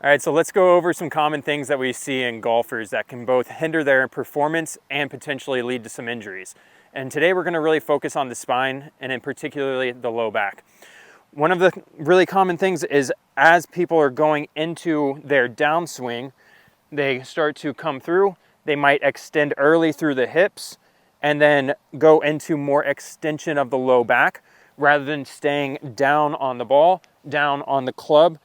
All right, so let's go over some common things that we see in golfers that can both hinder their performance and potentially lead to some injuries. And today we're going to really focus on the spine and in particularly the low back. One of the really common things is as people are going into their downswing, they start to come through, they might extend early through the hips and then go into more extension of the low back rather than staying down on the ball, down on the club.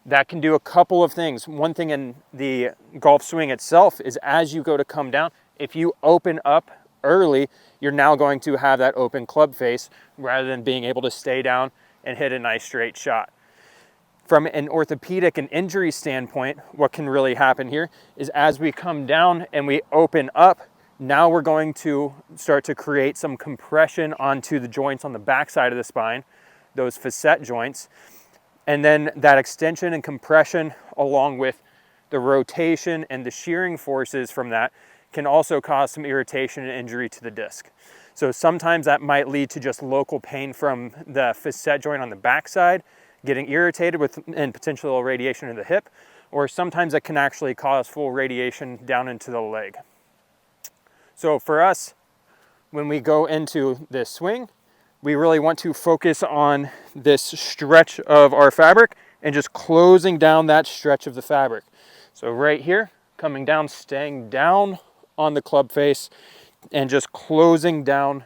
That can do a couple of things. One thing in the golf swing itself is as you go to come down, if you open up early, you're now going to have that open club face rather than being able to stay down and hit a nice straight shot. From an orthopedic and injury standpoint, what can really happen here is as we come down and we open up, now we're going to start to create some compression onto the joints on the back side of the spine, those facet joints. And then that extension and compression along with the rotation and the shearing forces from that can also cause some irritation and injury to the disc. So sometimes that might lead to just local pain from the facet joint on the backside, getting irritated and potential radiation in the hip, or sometimes it can actually cause full radiation down into the leg. So for us, when we go into this swing, we really want to focus on this stretch of our fabric and just closing down that stretch of the fabric. So right here, coming down, staying down on the club face and just closing down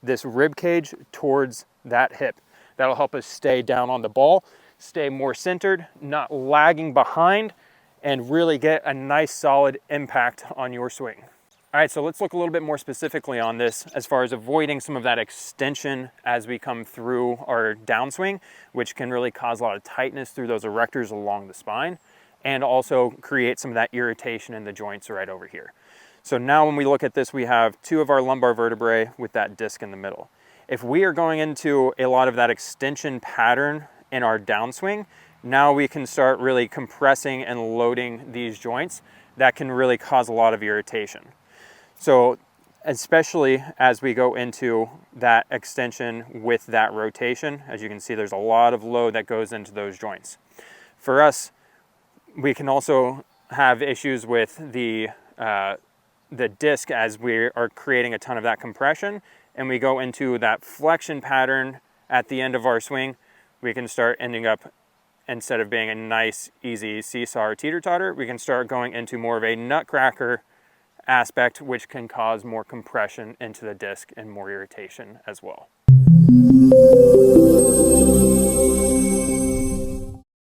this rib cage towards that hip. That'll help us stay down on the ball, stay more centered, not lagging behind, and really get a nice solid impact on your swing. All right, so let's look a little bit more specifically on this as far as avoiding some of that extension as we come through our downswing, which can really cause a lot of tightness through those erectors along the spine and also create some of that irritation in the joints right over here. So now when we look at this, we have two of our lumbar vertebrae with that disc in the middle. If we are going into a lot of that extension pattern in our downswing, now we can start really compressing and loading these joints. That can really cause a lot of irritation. So especially as we go into that extension with that rotation, as you can see, there's a lot of load that goes into those joints. For us, we can also have issues with the disc as we are creating a ton of that compression and we go into that flexion pattern at the end of our swing. We can start ending up, instead of being a nice, easy seesaw or teeter-totter, we can start going into more of a nutcracker aspect, which can cause more compression into the disc and more irritation as well.